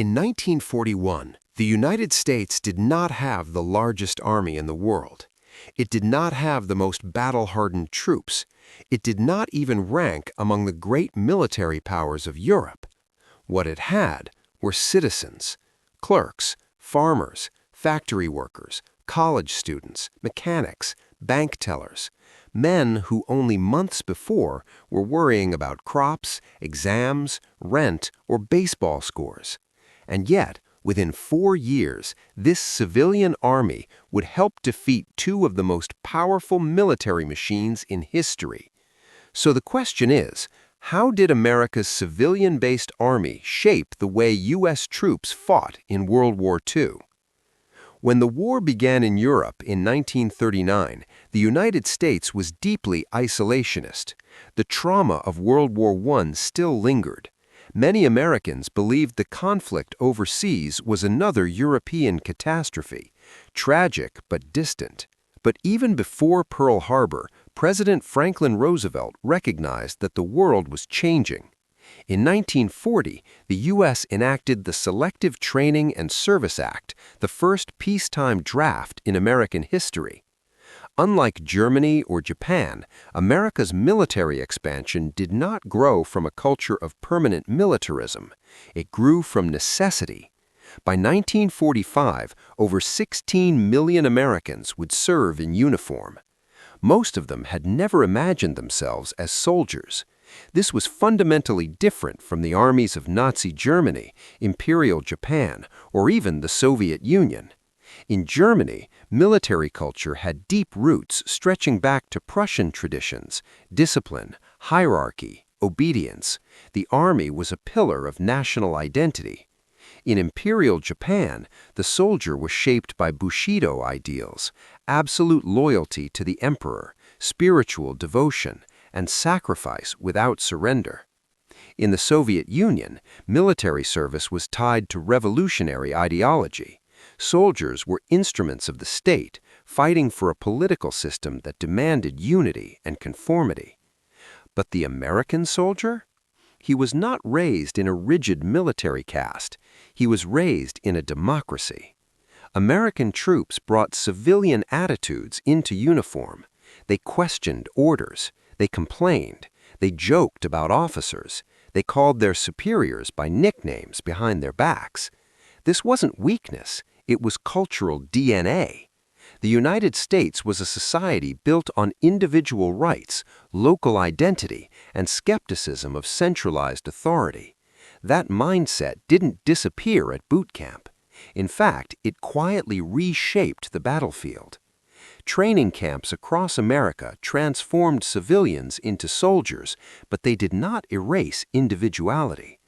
In 1941, the United States did not have the largest army in the world. It did not have the most battle-hardened troops. It did not even rank among the great military powers of Europe. What it had were citizens, clerks, farmers, factory workers, college students, mechanics, bank tellers, men who only months before were worrying about crops, exams, rent, or baseball scores. And yet, within 4 years, this civilian army would help defeat two of the most powerful military machines in history. So the question is, how did America's civilian-based army shape the way U.S. troops fought in World War II? When the war began in Europe in 1939, the United States was deeply isolationist. The trauma of World War I still lingered. Many Americans believed the conflict overseas was another European catastrophe, tragic but distant. But even before Pearl Harbor, President Franklin Roosevelt recognized that the world was changing. In 1940, the U.S. enacted the Selective Training and Service Act, the first peacetime draft in American history. Unlike Germany or Japan, America's military expansion did not grow from a culture of permanent militarism. It grew from necessity. By 1945, over 16 million Americans would serve in uniform. Most of them had never imagined themselves as soldiers. This was fundamentally different from the armies of Nazi Germany, Imperial Japan, or even the Soviet Union. In Germany, military culture had deep roots stretching back to Prussian traditions, discipline, hierarchy, obedience. The army was a pillar of national identity. In Imperial Japan, the soldier was shaped by Bushido ideals, absolute loyalty to the emperor, spiritual devotion, and sacrifice without surrender. In the Soviet Union, military service was tied to revolutionary ideology. Soldiers were instruments of the state, fighting for a political system that demanded unity and conformity. But the American soldier? He was not raised in a rigid military caste. He was raised in a democracy. American troops brought civilian attitudes into uniform. They questioned orders. They complained. They joked about officers. They called their superiors by nicknames behind their backs. This wasn't weakness. It was cultural DNA. The United States was a society built on individual rights, local identity, and skepticism of centralized authority. That mindset didn't disappear at boot camp. In fact, it quietly reshaped the battlefield. Training camps across America transformed civilians into soldiers, but they did not erase individuality.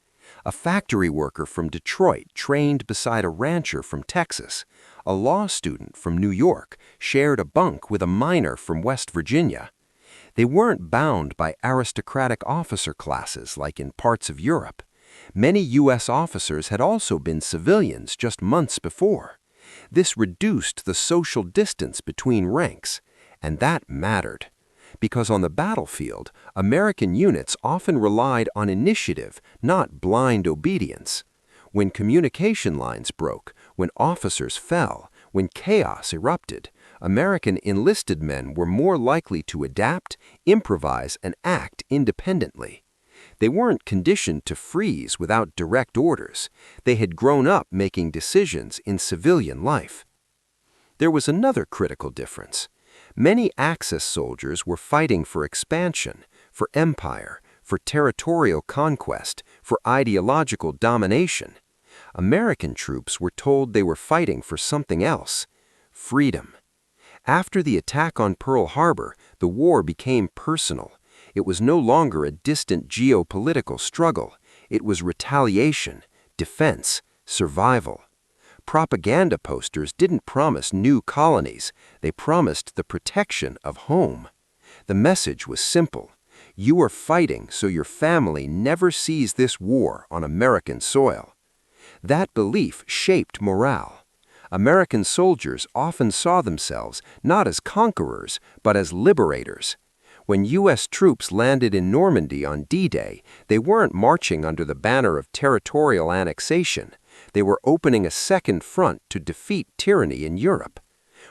A factory worker from Detroit trained beside a rancher from Texas. A law student from New York shared a bunk with a miner from West Virginia. They weren't bound by aristocratic officer classes like in parts of Europe. Many U.S. officers had also been civilians just months before. This reduced the social distance between ranks, and that mattered. Because on the battlefield, American units often relied on initiative, not blind obedience. When communication lines broke, when officers fell, when chaos erupted, American enlisted men were more likely to adapt, improvise, and act independently. They weren't conditioned to freeze without direct orders. They had grown up making decisions in civilian life. There was another critical difference. Many Axis soldiers were fighting for expansion, for empire, for territorial conquest, for ideological domination. American troops were told they were fighting for something else: freedom. After the attack on Pearl Harbor, the war became personal. It was no longer a distant geopolitical struggle. It was retaliation, defense, survival. Propaganda posters didn't promise new colonies. They promised the protection of home. The message was simple. You are fighting so your family never sees this war on American soil. That belief shaped morale. American soldiers often saw themselves not as conquerors, but as liberators. When U.S. troops landed in Normandy on D-Day, they weren't marching under the banner of territorial annexation. They were opening a second front to defeat tyranny in Europe.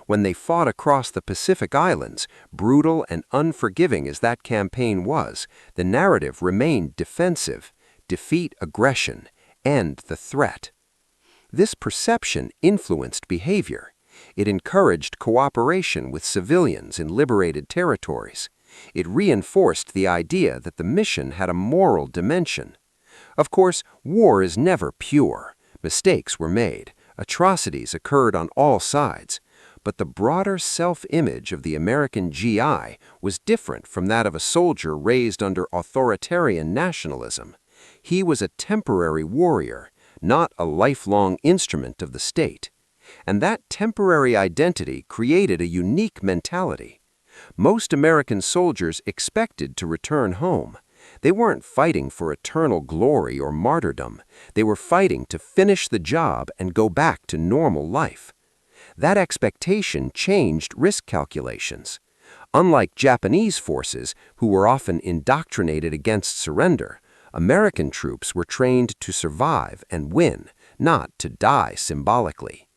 When they fought across the Pacific Islands, brutal and unforgiving as that campaign was, the narrative remained defensive: defeat aggression, end the threat. This perception influenced behavior. It encouraged cooperation with civilians in liberated territories. It reinforced the idea that the mission had a moral dimension. Of course, war is never pure. Mistakes were made. Atrocities occurred on all sides. But the broader self-image of the American GI was different from that of a soldier raised under authoritarian nationalism. He was a temporary warrior, not a lifelong instrument of the state. And that temporary identity created a unique mentality. Most American soldiers expected to return home. They weren't fighting for eternal glory or martyrdom. They were fighting to finish the job and go back to normal life. That expectation changed risk calculations. Unlike Japanese forces, who were often indoctrinated against surrender, American troops were trained to survive and win, not to die symbolically.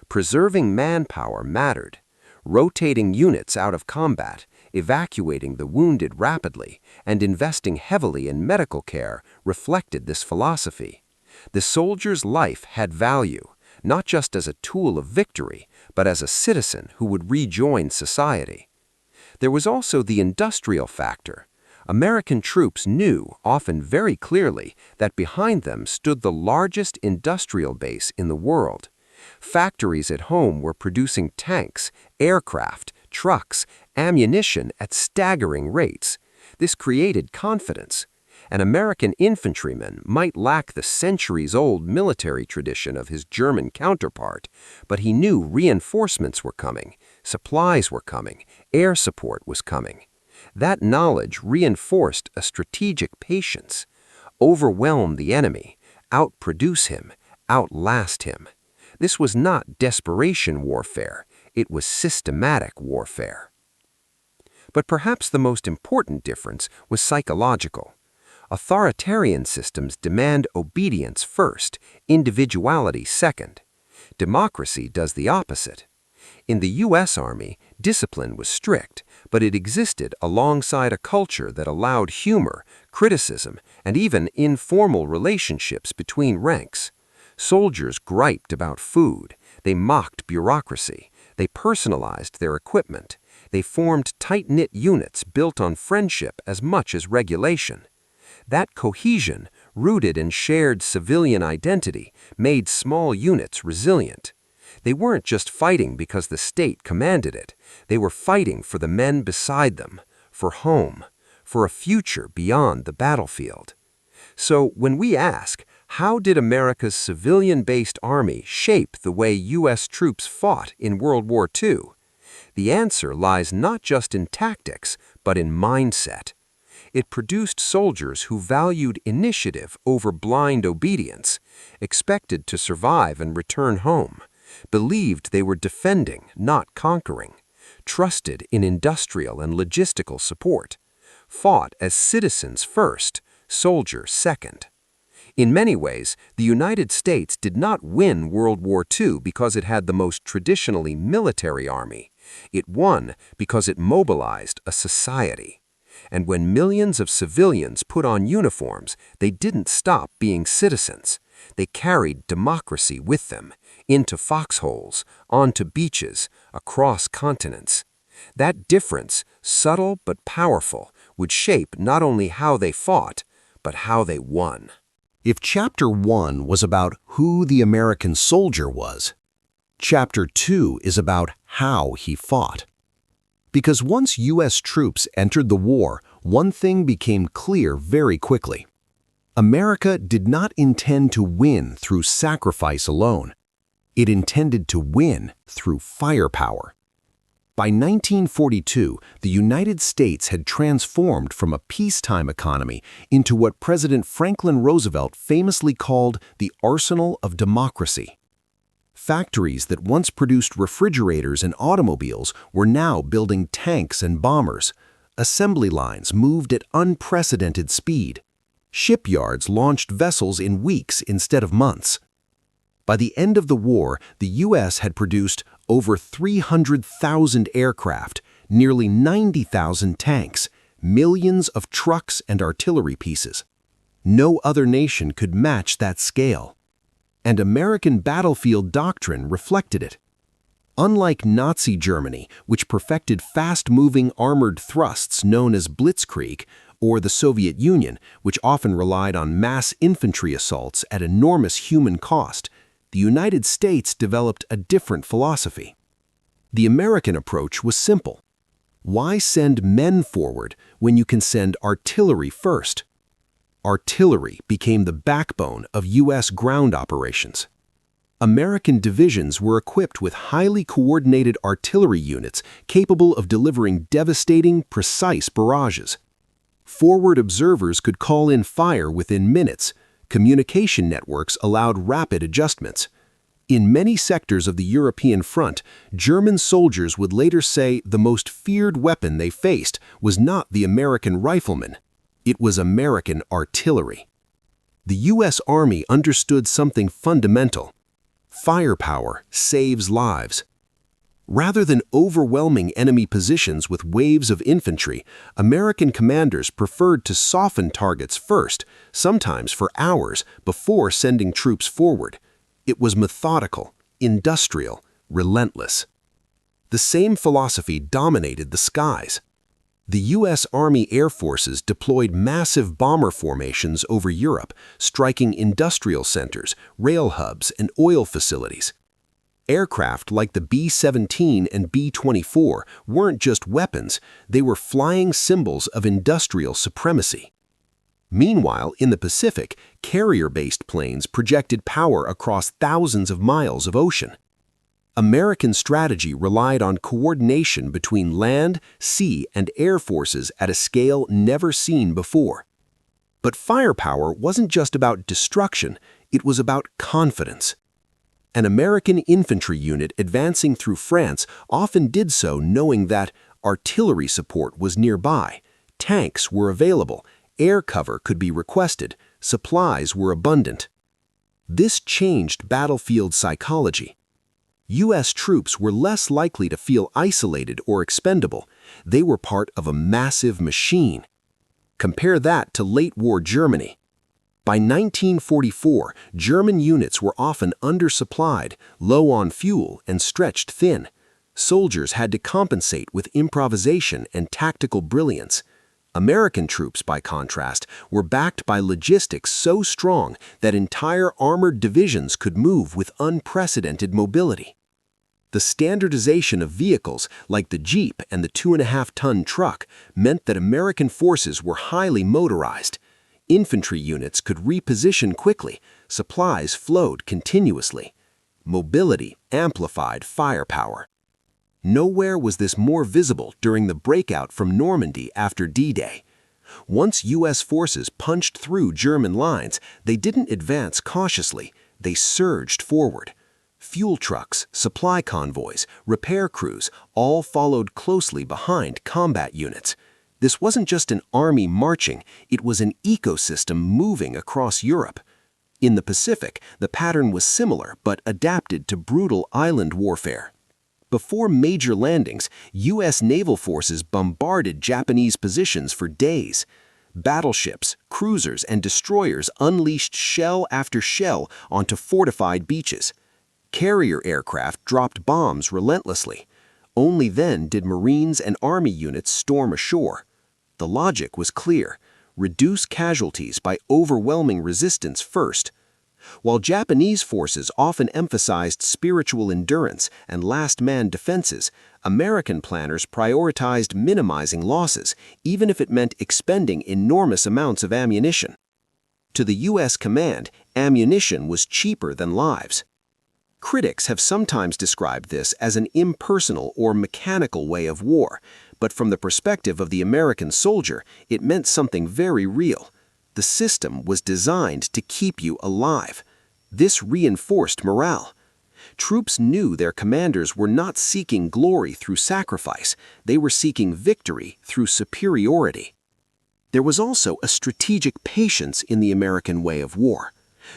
Preserving manpower mattered. Rotating units out of combat, evacuating the wounded rapidly, and investing heavily in medical care reflected this philosophy. The soldier's life had value, not just as a tool of victory, but as a citizen who would rejoin society. There was also the industrial factor. American troops knew, often very clearly, that behind them stood the largest industrial base in the world. Factories at home were producing tanks, aircraft, trucks, ammunition at staggering rates. This created confidence. An American infantryman might lack the centuries-old military tradition of his German counterpart, but he knew reinforcements were coming, supplies were coming, air support was coming. That knowledge reinforced a strategic patience. Overwhelm the enemy, outproduce him, outlast him. This was not desperation warfare, it was systematic warfare. But perhaps the most important difference was psychological. Authoritarian systems demand obedience first, individuality second. Democracy does the opposite. In the U.S. Army, discipline was strict, but it existed alongside a culture that allowed humor, criticism, and even informal relationships between ranks. Soldiers griped about food, they mocked bureaucracy, they personalized their equipment, they formed tight-knit units built on friendship as much as regulation. That cohesion, rooted in shared civilian identity, made small units resilient. They weren't just fighting because the state commanded it. They were fighting for the men beside them, for home, for a future beyond the battlefield. So when we ask, how did America's civilian-based army shape the way U.S. troops fought in World War II? The answer lies not just in tactics, but in mindset. It produced soldiers who valued initiative over blind obedience, expected to survive and return home, believed they were defending, not conquering, trusted in industrial and logistical support, fought as citizens first, soldier second. In many ways, the United States did not win World War II because it had the most traditionally military army. It won because it mobilized a society. And when millions of civilians put on uniforms, they didn't stop being citizens. They carried democracy with them, into foxholes, onto beaches, across continents. That difference, subtle but powerful, would shape not only how they fought, but how they won. If Chapter 1 was about who the American soldier was, Chapter 2 is about how he fought. Because once U.S. troops entered the war, one thing became clear very quickly. America did not intend to win through sacrifice alone. It intended to win through firepower. By 1942, the United States had transformed from a peacetime economy into what President Franklin Roosevelt famously called the arsenal of democracy. Factories that once produced refrigerators and automobiles were now building tanks and bombers. Assembly lines moved at unprecedented speed. Shipyards launched vessels in weeks instead of months. By the end of the war, the U.S. had produced over 300,000 aircraft, nearly 90,000 tanks, millions of trucks and artillery pieces. No other nation could match that scale. And American battlefield doctrine reflected it. Unlike Nazi Germany, which perfected fast-moving armored thrusts known as blitzkrieg, or the Soviet Union, which often relied on mass infantry assaults at enormous human cost, the United States developed a different philosophy. The American approach was simple. Why send men forward when you can send artillery first? Artillery became the backbone of U.S. ground operations. American divisions were equipped with highly coordinated artillery units capable of delivering devastating, precise barrages. Forward observers could call in fire within minutes. Communication networks allowed rapid adjustments. In many sectors of the European front, German soldiers would later say the most feared weapon they faced was not the American rifleman. It was American artillery. The U.S. Army understood something fundamental. Firepower saves lives. Rather than overwhelming enemy positions with waves of infantry, American commanders preferred to soften targets first, sometimes for hours, before sending troops forward. It was methodical, industrial, relentless. The same philosophy dominated the skies. The U.S. Army Air Forces deployed massive bomber formations over Europe, striking industrial centers, rail hubs, and oil facilities. Aircraft like the B-17 and B-24 weren't just weapons, they were flying symbols of industrial supremacy. Meanwhile, in the Pacific, carrier-based planes projected power across thousands of miles of ocean. American strategy relied on coordination between land, sea, and air forces at a scale never seen before. But firepower wasn't just about destruction, it was about confidence. An American infantry unit advancing through France often did so knowing that artillery support was nearby, tanks were available, air cover could be requested, supplies were abundant. This changed battlefield psychology. U.S. troops were less likely to feel isolated or expendable. They were part of a massive machine. Compare that to late-war Germany. By 1944, German units were often undersupplied, low on fuel, and stretched thin. Soldiers had to compensate with improvisation and tactical brilliance. American troops, by contrast, were backed by logistics so strong that entire armored divisions could move with unprecedented mobility. The standardization of vehicles, like the Jeep and the 2.5-ton truck, meant that American forces were highly motorized. Infantry units could reposition quickly, supplies flowed continuously. Mobility amplified firepower. Nowhere was this more visible during the breakout from Normandy after D-Day. Once U.S. forces punched through German lines, they didn't advance cautiously, they surged forward. Fuel trucks, supply convoys, repair crews all followed closely behind combat units. This wasn't just an army marching, it was an ecosystem moving across Europe. In the Pacific, the pattern was similar but adapted to brutal island warfare. Before major landings, U.S. naval forces bombarded Japanese positions for days. Battleships, cruisers, and destroyers unleashed shell after shell onto fortified beaches. Carrier aircraft dropped bombs relentlessly. Only then did Marines and Army units storm ashore. The logic was clear: reduce casualties by overwhelming resistance first. While Japanese forces often emphasized spiritual endurance and last-man defenses, American planners prioritized minimizing losses, even if it meant expending enormous amounts of ammunition. To the U.S. command, ammunition was cheaper than lives. Critics have sometimes described this as an impersonal or mechanical way of war, but from the perspective of the American soldier, it meant something very real. The system was designed to keep you alive. This reinforced morale. Troops knew their commanders were not seeking glory through sacrifice, they were seeking victory through superiority. There was also a strategic patience in the American way of war.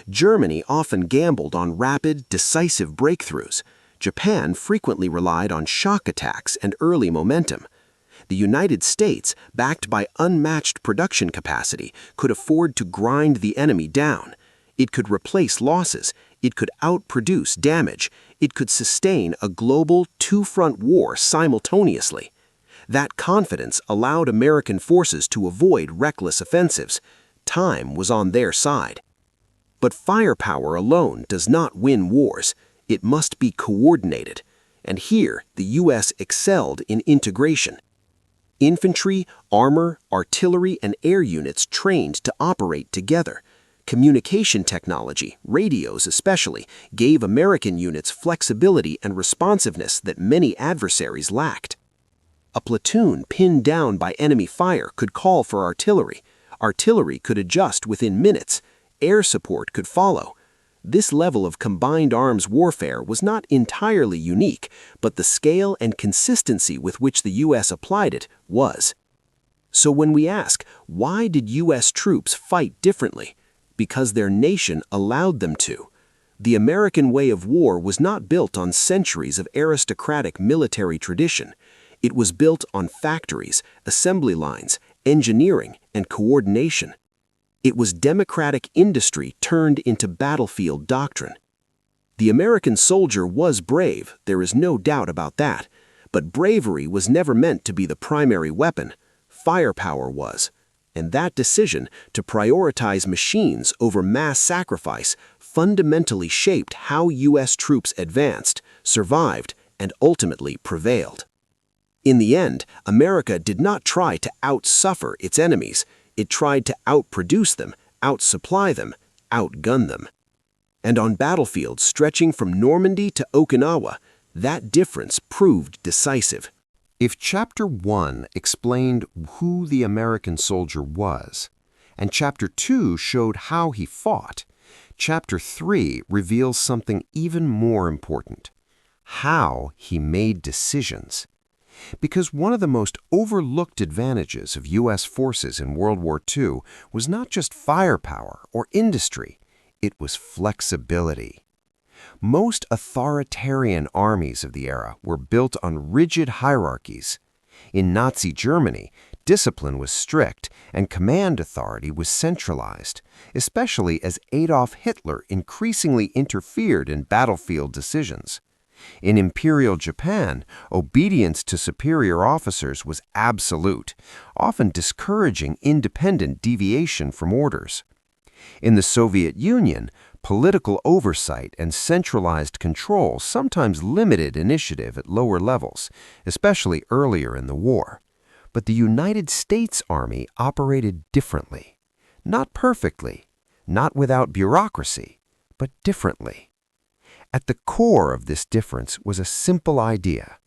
Germany often gambled on rapid, decisive breakthroughs. Japan frequently relied on shock attacks and early momentum. The United States, backed by unmatched production capacity, could afford to grind the enemy down. It could replace losses. It could outproduce damage. It could sustain a global two-front war simultaneously. That confidence allowed American forces to avoid reckless offensives. Time was on their side. But firepower alone does not win wars. It must be coordinated. And here, the U.S. excelled in integration. Infantry, armor, artillery, and air units trained to operate together. Communication technology, radios especially, gave American units flexibility and responsiveness that many adversaries lacked. A platoon pinned down by enemy fire could call for artillery. Artillery could adjust within minutes. Air support could follow. This level of combined arms warfare was not entirely unique, but the scale and consistency with which the U.S. applied it was. So when we ask, why did U.S. troops fight differently? Because their nation allowed them to. The American way of war was not built on centuries of aristocratic military tradition. It was built on factories, assembly lines, engineering, and coordination. It was democratic industry turned into battlefield doctrine. The American soldier was brave, there is no doubt about that, but bravery was never meant to be the primary weapon. Firepower was. And that decision to prioritize machines over mass sacrifice fundamentally shaped how U.S. troops advanced, survived, and ultimately prevailed. In the end, America did not try to outsuffer its enemies. It tried to outproduce them, outsupply them, outgun them. And on battlefields stretching from Normandy to Okinawa, that difference proved decisive. If Chapter 1 explained who the American soldier was, and Chapter 2 showed how he fought, Chapter 3 reveals something even more important: how he made decisions. Because one of the most overlooked advantages of U.S. forces in World War II was not just firepower or industry, it was flexibility. Most authoritarian armies of the era were built on rigid hierarchies. In Nazi Germany, discipline was strict and command authority was centralized, especially as Adolf Hitler increasingly interfered in battlefield decisions. In Imperial Japan, obedience to superior officers was absolute, often discouraging independent deviation from orders. In the Soviet Union, political oversight and centralized control sometimes limited initiative at lower levels, especially earlier in the war. But the United States Army operated differently. Not perfectly, not without bureaucracy, but differently. At the core of this difference was a simple idea: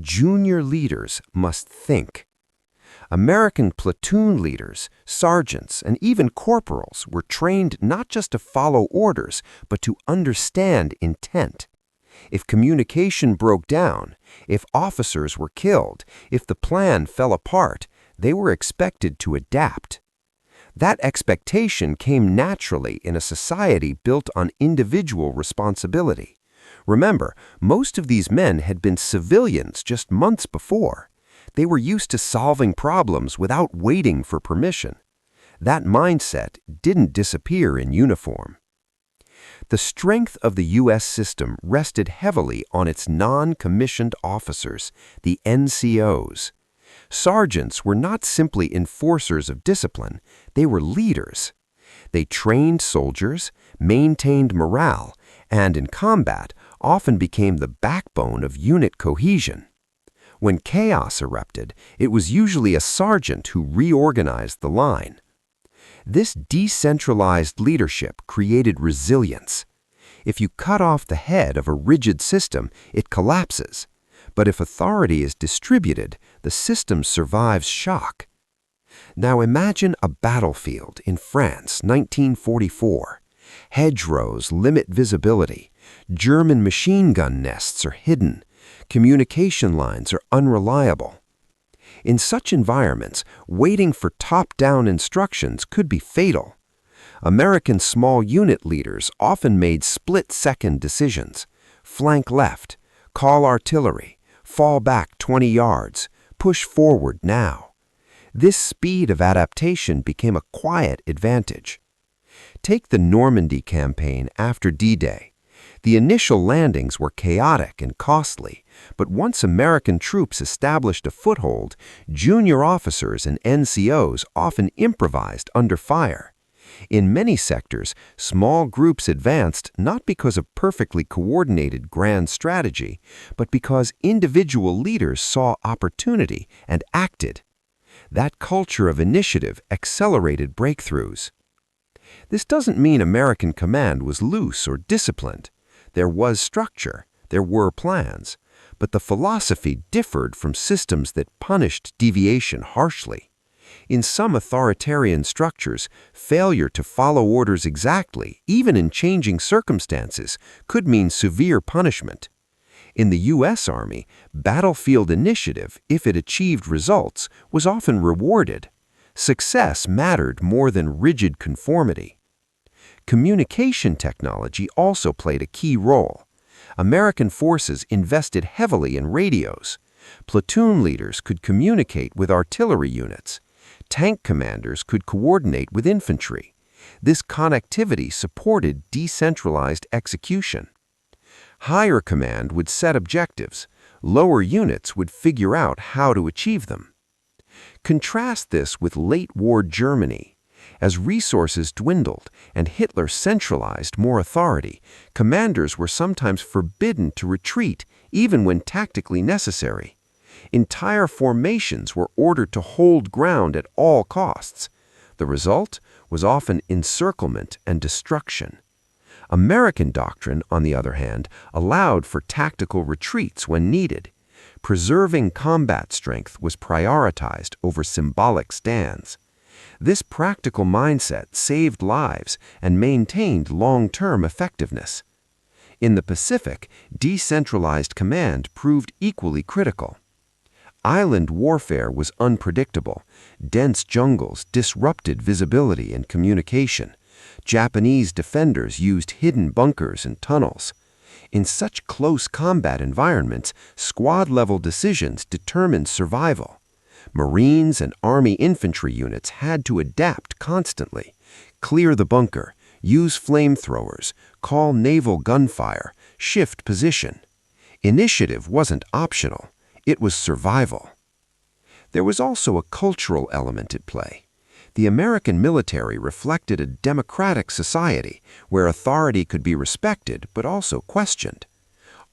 junior leaders must think. American platoon leaders, sergeants, and even corporals were trained not just to follow orders, but to understand intent. If communication broke down, if officers were killed, if the plan fell apart, they were expected to adapt. That expectation came naturally in a society built on individual responsibility. Remember, most of these men had been civilians just months before. They were used to solving problems without waiting for permission. That mindset didn't disappear in uniform. The strength of the U.S. system rested heavily on its non-commissioned officers, the NCOs. Sergeants were not simply enforcers of discipline, they were leaders. They trained soldiers, maintained morale, and in combat often became the backbone of unit cohesion. When chaos erupted, it was usually a sergeant who reorganized the line. This decentralized leadership created resilience. If you cut off the head of a rigid system, it collapses. But if authority is distributed, the system survives shock. Now imagine a battlefield in France, 1944. Hedgerows limit visibility. German machine gun nests are hidden. Communication lines are unreliable. In such environments, waiting for top-down instructions could be fatal. American small unit leaders often made split-second decisions. Flank left, call artillery, fall back 20 yards, push forward now. This speed of adaptation became a quiet advantage. Take the Normandy campaign after D-Day. The initial landings were chaotic and costly, but once American troops established a foothold, junior officers and NCOs often improvised under fire. In many sectors, small groups advanced not because of perfectly coordinated grand strategy, but because individual leaders saw opportunity and acted. That culture of initiative accelerated breakthroughs. This doesn't mean American command was loose or disciplined. There was structure, there were plans, but the philosophy differed from systems that punished deviation harshly. In some authoritarian structures, failure to follow orders exactly, even in changing circumstances, could mean severe punishment. In the U.S. Army, battlefield initiative, if it achieved results, was often rewarded. Success mattered more than rigid conformity. Communication technology also played a key role. American forces invested heavily in radios. Platoon leaders could communicate with artillery units. Tank commanders could coordinate with infantry. This connectivity supported decentralized execution. Higher command would set objectives. Lower units would figure out how to achieve them. Contrast this with late-war Germany. As resources dwindled and Hitler centralized more authority, commanders were sometimes forbidden to retreat even when tactically necessary. Entire formations were ordered to hold ground at all costs. The result was often encirclement and destruction. American doctrine, on the other hand, allowed for tactical retreats when needed. Preserving combat strength was prioritized over symbolic stands. This practical mindset saved lives and maintained long-term effectiveness. In the Pacific, decentralized command proved equally critical. Island warfare was unpredictable. Dense jungles disrupted visibility and communication. Japanese defenders used hidden bunkers and tunnels. In such close combat environments, squad-level decisions determined survival. Marines and Army infantry units had to adapt constantly. Clear the bunker, use flamethrowers, call naval gunfire, shift position. Initiative wasn't optional. It was survival. There was also a cultural element at play. The American military reflected a democratic society where authority could be respected but also questioned.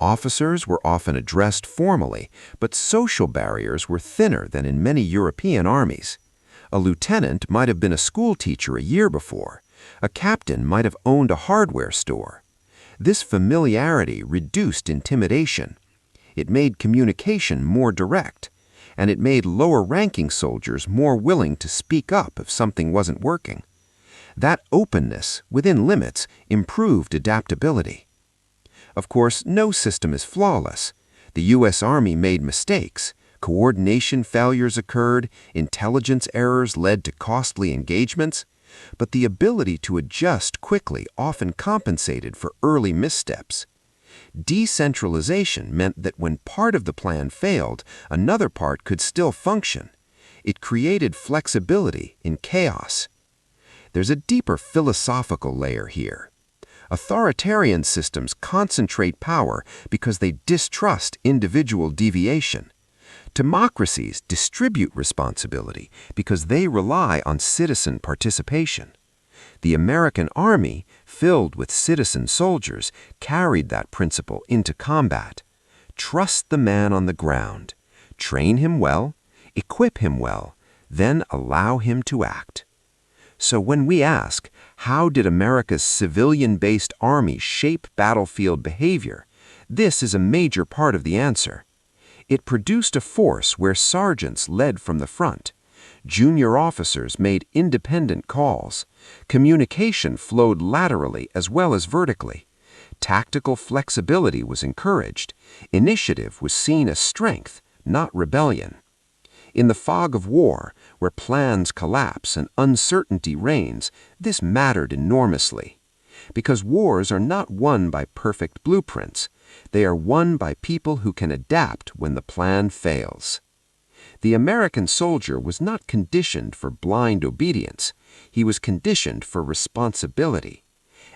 Officers were often addressed formally, but social barriers were thinner than in many European armies. A lieutenant might have been a school teacher a year before. A captain might have owned a hardware store. This familiarity reduced intimidation. It made communication more direct, and it made lower-ranking soldiers more willing to speak up if something wasn't working. That openness, within limits, improved adaptability. Of course, no system is flawless. The U.S. Army made mistakes. Coordination failures occurred, intelligence errors led to costly engagements, but the ability to adjust quickly often compensated for early missteps. Decentralization meant that when part of the plan failed, another part could still function. It created flexibility in chaos. There's a deeper philosophical layer here. Authoritarian systems concentrate power because they distrust individual deviation. Democracies distribute responsibility because they rely on citizen participation. The American Army, filled with citizen soldiers, carried that principle into combat. Trust the man on the ground. Train him well, equip him well, then allow him to act. So when we ask, how did America's civilian-based army shape battlefield behavior, this is a major part of the answer. It produced a force where sergeants led from the front. Junior officers made independent calls. Communication flowed laterally as well as vertically. Tactical flexibility was encouraged. Initiative was seen as strength, not rebellion. In the fog of war, where plans collapse and uncertainty reigns, this mattered enormously. Because wars are not won by perfect blueprints. They are won by people who can adapt when the plan fails. The American soldier was not conditioned for blind obedience. He was conditioned for responsibility.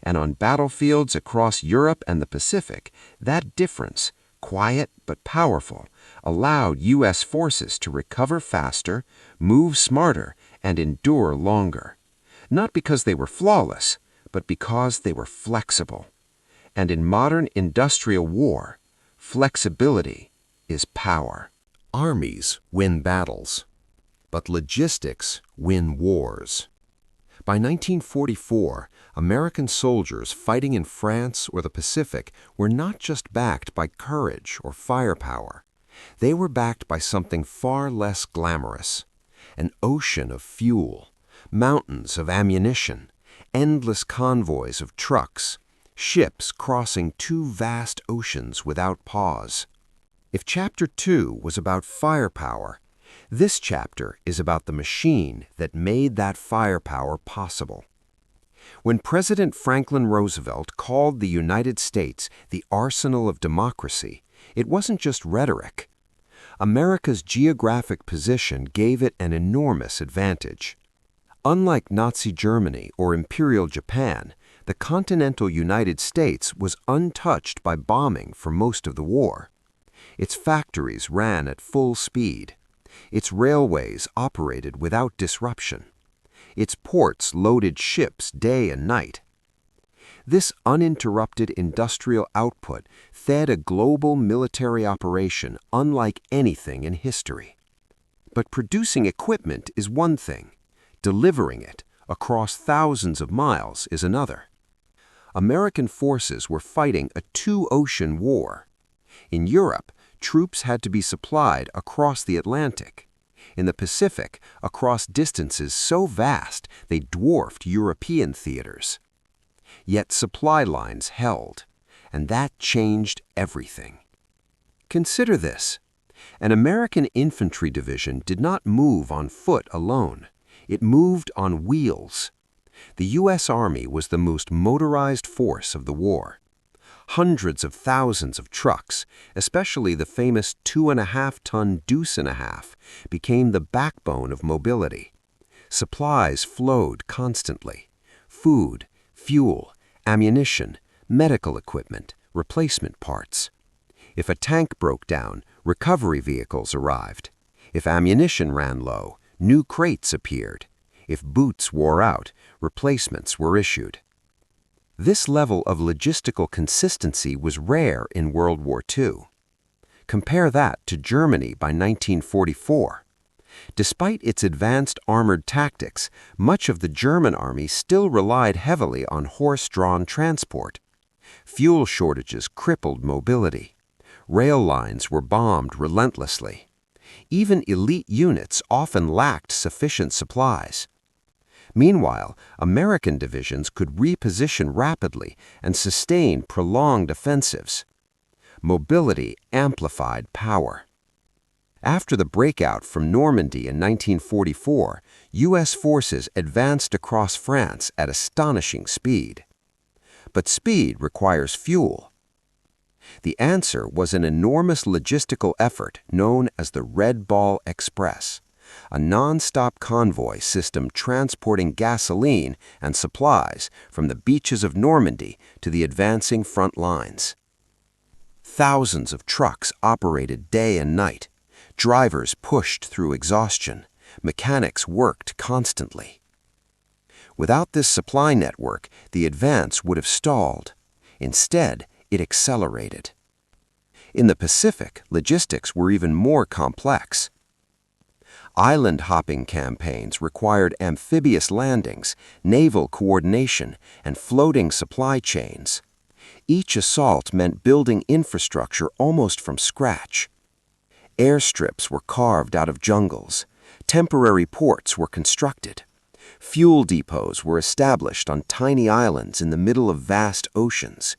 And on battlefields across Europe and the Pacific, that difference, quiet but powerful, allowed U.S. forces to recover faster, move smarter, and endure longer. Not because they were flawless, but because they were flexible. And in modern industrial war, flexibility is power. Armies win battles, but logistics win wars. By 1944, American soldiers fighting in France or the Pacific were not just backed by courage or firepower. They were backed by something far less glamorous: an ocean of fuel, mountains of ammunition, endless convoys of trucks, ships crossing two vast oceans without pause. If Chapter 2 was about firepower, this chapter is about the machine that made that firepower possible. When President Franklin Roosevelt called the United States the arsenal of democracy, it wasn't just rhetoric. America's geographic position gave it an enormous advantage. Unlike Nazi Germany or Imperial Japan, the continental United States was untouched by bombing for most of the war. Its factories ran at full speed. Its railways operated without disruption. Its ports loaded ships day and night. This uninterrupted industrial output fed a global military operation unlike anything in history. But producing equipment is one thing. Delivering it across thousands of miles is another. American forces were fighting a two-ocean war. In Europe, troops had to be supplied across the Atlantic. In the Pacific, across distances so vast they dwarfed European theaters. Yet supply lines held, and that changed everything. Consider this. An American infantry division did not move on foot alone. It moved on wheels. The U.S. Army was the most motorized force of the war. Hundreds of thousands of trucks, especially the famous 2.5-ton Deuce-and-a-half, became the backbone of mobility. Supplies flowed constantly: food, fuel, ammunition, medical equipment, replacement parts. If a tank broke down, recovery vehicles arrived. If ammunition ran low, new crates appeared. If boots wore out, replacements were issued. This level of logistical consistency was rare in World War II. Compare that to Germany by 1944. Despite its advanced armored tactics, much of the German army still relied heavily on horse-drawn transport. Fuel shortages crippled mobility. Rail lines were bombed relentlessly. Even elite units often lacked sufficient supplies. Meanwhile, American divisions could reposition rapidly and sustain prolonged offensives. Mobility amplified power. After the breakout from Normandy in 1944, U.S. forces advanced across France at astonishing speed. But speed requires fuel. The answer was an enormous logistical effort known as the Red Ball Express, a non-stop convoy system transporting gasoline and supplies from the beaches of Normandy to the advancing front lines. Thousands of trucks operated day and night. Drivers pushed through exhaustion. Mechanics worked constantly. Without this supply network, the advance would have stalled. Instead, it accelerated. In the Pacific, logistics were even more complex. Island-hopping campaigns required amphibious landings, naval coordination, and floating supply chains. Each assault meant building infrastructure almost from scratch. Airstrips were carved out of jungles. Temporary ports were constructed. Fuel depots were established on tiny islands in the middle of vast oceans.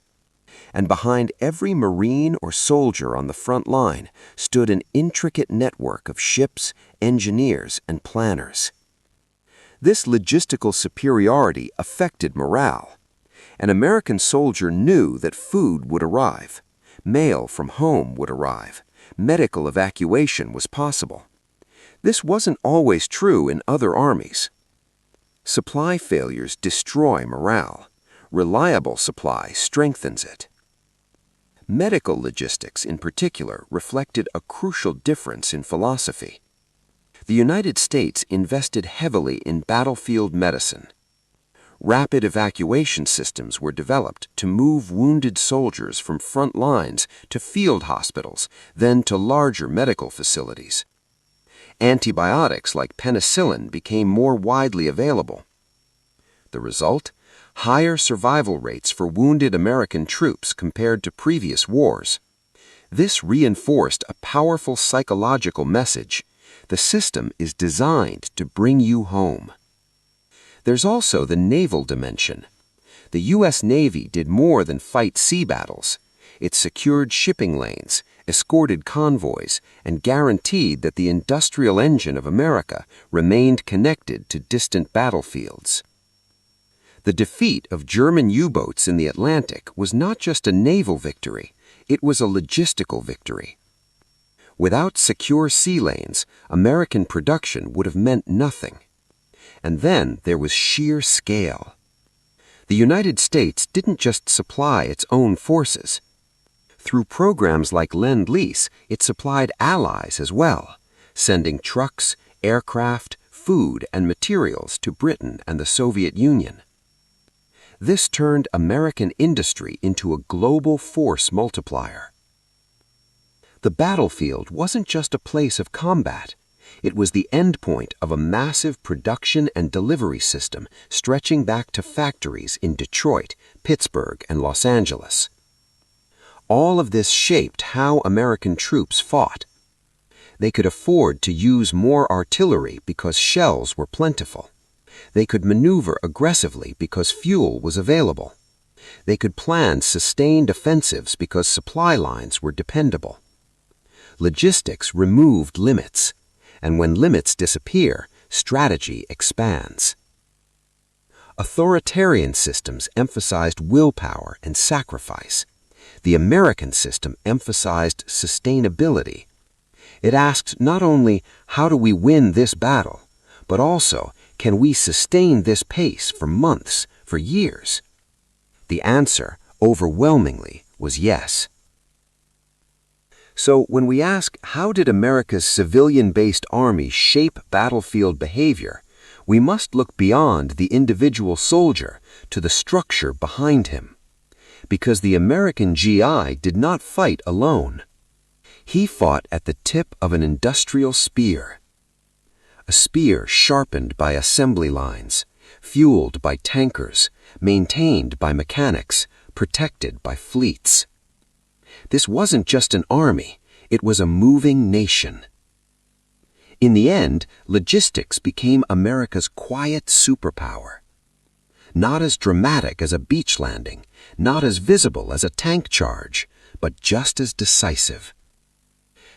And behind every Marine or soldier on the front line stood an intricate network of ships, engineers, and planners. This logistical superiority affected morale. An American soldier knew that food would arrive, mail from home would arrive, medical evacuation was possible. This wasn't always true in other armies. Supply failures destroy morale. Reliable supply strengthens it. Medical logistics, in particular, reflected a crucial difference in philosophy. The United States invested heavily in battlefield medicine. Rapid evacuation systems were developed to move wounded soldiers from front lines to field hospitals, then to larger medical facilities. Antibiotics like penicillin became more widely available. The result? Higher survival rates for wounded American troops compared to previous wars. This reinforced a powerful psychological message. The system is designed to bring you home. There's also the naval dimension. The U.S. Navy did more than fight sea battles. It secured shipping lanes, escorted convoys, and guaranteed that the industrial engine of America remained connected to distant battlefields. The defeat of German U-boats in the Atlantic was not just a naval victory, it was a logistical victory. Without secure sea lanes, American production would have meant nothing. And then there was sheer scale. The United States didn't just supply its own forces. Through programs like Lend-Lease, it supplied allies as well, sending trucks, aircraft, food, and materials to Britain and the Soviet Union. This turned American industry into a global force multiplier. The battlefield wasn't just a place of combat. It was the endpoint of a massive production and delivery system stretching back to factories in Detroit, Pittsburgh, and Los Angeles. All of this shaped how American troops fought. They could afford to use more artillery because shells were plentiful. They could maneuver aggressively because fuel was available. They could plan sustained offensives because supply lines were dependable. Logistics removed limits, and when limits disappear, strategy expands. Authoritarian systems emphasized willpower and sacrifice. The American system emphasized sustainability. It asked not only, how do we win this battle, but also, can we sustain this pace for months, for years? The answer, overwhelmingly, was yes. So when we ask, how did America's civilian-based army shape battlefield behavior, we must look beyond the individual soldier to the structure behind him. Because the American GI did not fight alone. He fought at the tip of an industrial spear. A spear sharpened by assembly lines, fueled by tankers, maintained by mechanics, protected by fleets. This wasn't just an army, it was a moving nation. In the end, logistics became America's quiet superpower. Not as dramatic as a beach landing, not as visible as a tank charge, but just as decisive.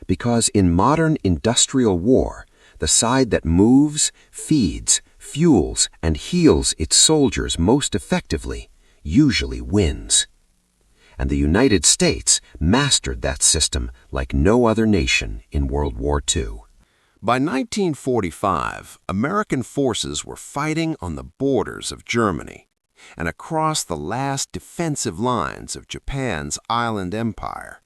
Because in modern industrial war, the side that moves, feeds, fuels, and heals its soldiers most effectively usually wins. And the United States mastered that system like no other nation in World War II. By 1945, American forces were fighting on the borders of Germany and across the last defensive lines of Japan's island empire.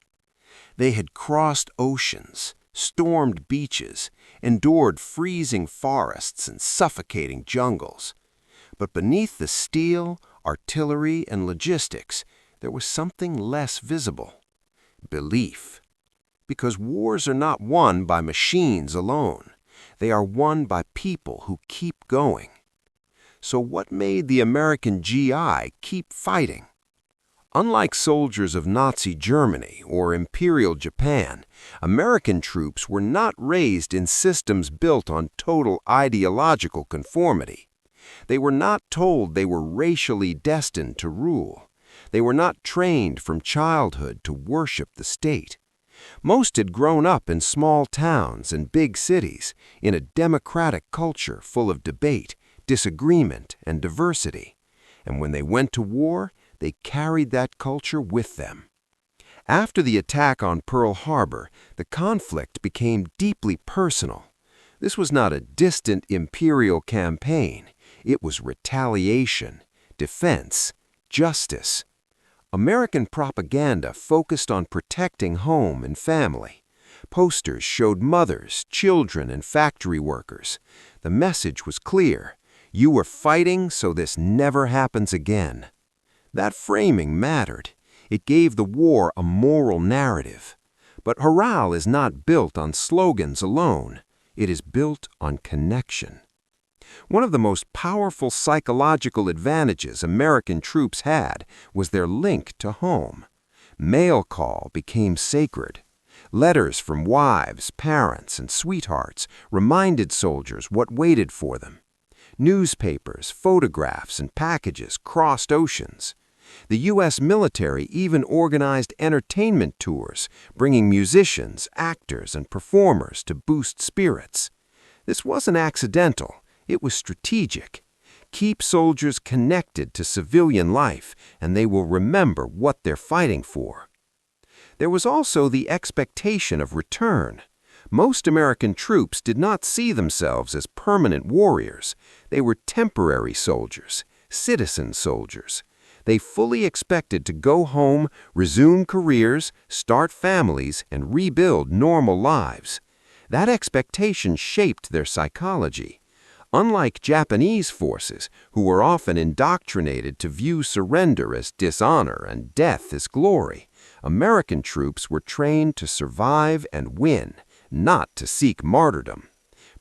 They had crossed oceans, stormed beaches, endured freezing forests and suffocating jungles. But beneath the steel, artillery, and logistics, there was something less visible: belief. Because wars are not won by machines alone. They are won by people who keep going. So what made the American GI keep fighting? Unlike soldiers of Nazi Germany or Imperial Japan, American troops were not raised in systems built on total ideological conformity. They were not told they were racially destined to rule. They were not trained from childhood to worship the state. Most had grown up in small towns and big cities, in a democratic culture full of debate, disagreement, and diversity. And when they went to war, they carried that culture with them. After the attack on Pearl Harbor, the conflict became deeply personal. This was not a distant imperial campaign. It was retaliation, defense, justice. American propaganda focused on protecting home and family. Posters showed mothers, children, and factory workers. The message was clear. You were fighting so this never happens again. That framing mattered. It gave the war a moral narrative. But morale is not built on slogans alone. It is built on connection. One of the most powerful psychological advantages American troops had was their link to home. Mail call became sacred. Letters from wives, parents, and sweethearts reminded soldiers what waited for them. Newspapers, photographs, and packages crossed oceans. The U.S. military even organized entertainment tours, bringing musicians, actors, and performers to boost spirits. This wasn't accidental. It was strategic. Keep soldiers connected to civilian life, and they will remember what they're fighting for. There was also the expectation of return. Most American troops did not see themselves as permanent warriors. They were temporary soldiers, citizen soldiers. They fully expected to go home, resume careers, start families, and rebuild normal lives. That expectation shaped their psychology. Unlike Japanese forces, who were often indoctrinated to view surrender as dishonor and death as glory, American troops were trained to survive and win, not to seek martyrdom.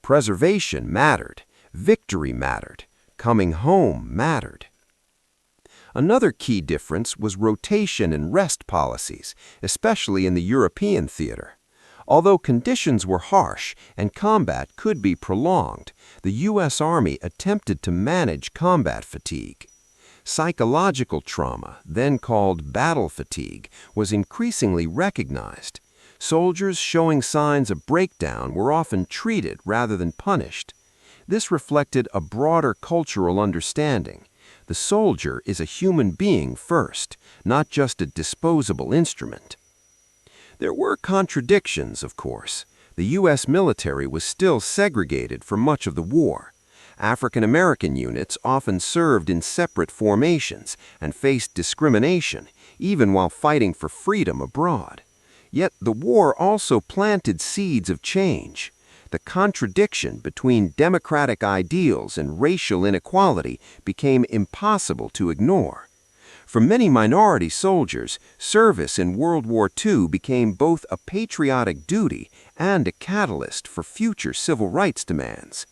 Preservation mattered. Victory mattered. Coming home mattered. Another key difference was rotation and rest policies, especially in the European theater. Although conditions were harsh and combat could be prolonged, the U.S. Army attempted to manage combat fatigue. Psychological trauma, then called battle fatigue, was increasingly recognized. Soldiers showing signs of breakdown were often treated rather than punished. This reflected a broader cultural understanding. The soldier is a human being first, not just a disposable instrument. There were contradictions, of course. The U.S. military was still segregated for much of the war. African American units often served in separate formations and faced discrimination, even while fighting for freedom abroad. Yet the war also planted seeds of change. The contradiction between democratic ideals and racial inequality became impossible to ignore. For many minority soldiers, service in World War II became both a patriotic duty and a catalyst for future civil rights demands.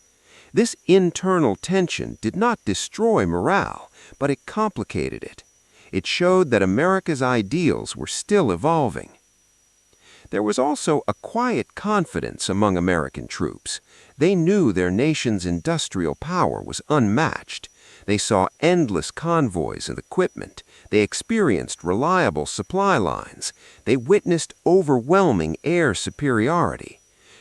This internal tension did not destroy morale, but it complicated it. It showed that America's ideals were still evolving. There was also a quiet confidence among American troops. They knew their nation's industrial power was unmatched. They saw endless convoys of equipment. They experienced reliable supply lines. They witnessed overwhelming air superiority.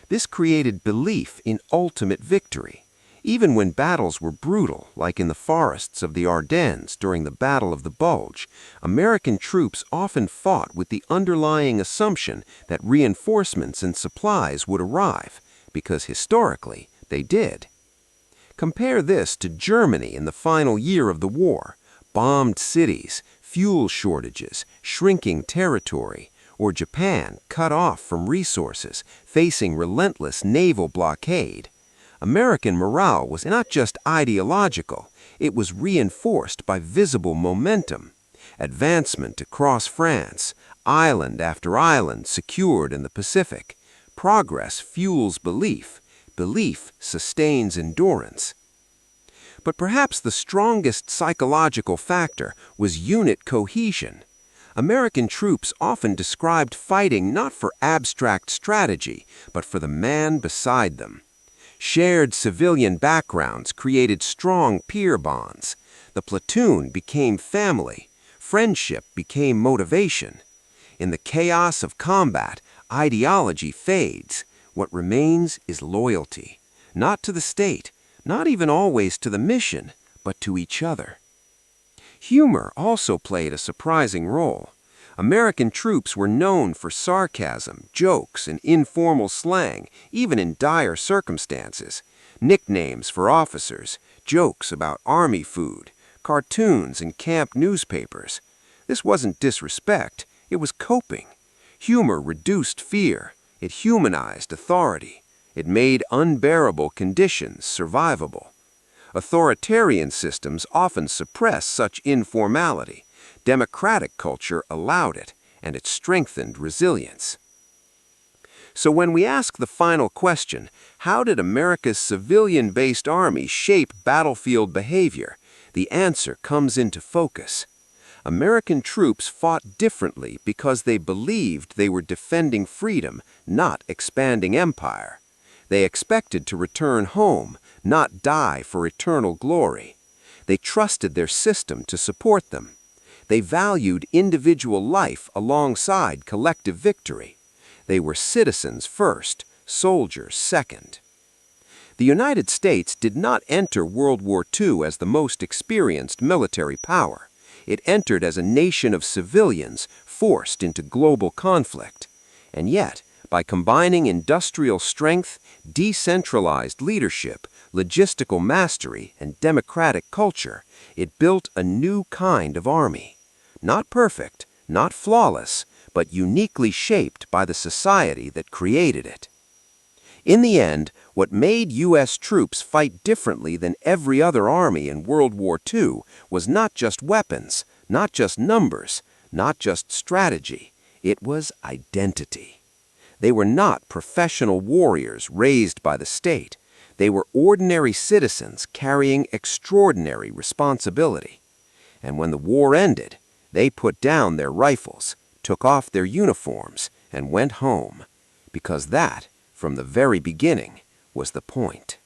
This created belief in ultimate victory. Even when battles were brutal, like in the forests of the Ardennes during the Battle of the Bulge, American troops often fought with the underlying assumption that reinforcements and supplies would arrive, because historically they did. Compare this to Germany in the final year of the war: bombed cities, fuel shortages, shrinking territory, or Japan cut off from resources, facing relentless naval blockade. American morale was not just ideological, it was reinforced by visible momentum. Advancement across France, island after island secured in the Pacific. Progress fuels belief. Belief sustains endurance. But perhaps the strongest psychological factor was unit cohesion. American troops often described fighting not for abstract strategy, but for the man beside them. Shared civilian backgrounds created strong peer bonds. The platoon became family. friendship became motivation. In the chaos of combat, ideology fades. What remains is loyalty, not to the state, not even always to the mission, but to each other. Humor also played a surprising role. American troops were known for sarcasm, jokes, and informal slang, even in dire circumstances. Nicknames for officers, jokes about army food, cartoons and camp newspapers. This wasn't disrespect, it was coping. Humor reduced fear, it humanized authority, it made unbearable conditions survivable. Authoritarian systems often suppress such informality. Democratic culture allowed it, and it strengthened resilience. So when we ask the final question, how did America's civilian-based army shape battlefield behavior? The answer comes into focus. American troops fought differently because they believed they were defending freedom, not expanding empire. They expected to return home, not die for eternal glory. They trusted their system to support them. They valued individual life alongside collective victory. They were citizens first, soldiers second. The United States did not enter World War II as the most experienced military power. It entered as a nation of civilians forced into global conflict. And yet, by combining industrial strength, decentralized leadership, logistical mastery, and democratic culture, it built a new kind of army. Not perfect, not flawless, but uniquely shaped by the society that created it. In the end, what made U.S. troops fight differently than every other army in World War II was not just weapons, not just numbers, not just strategy. It was identity. They were not professional warriors raised by the state. They were ordinary citizens carrying extraordinary responsibility. And when the war ended, they put down their rifles, took off their uniforms, and went home. Because that, from the very beginning, was the point.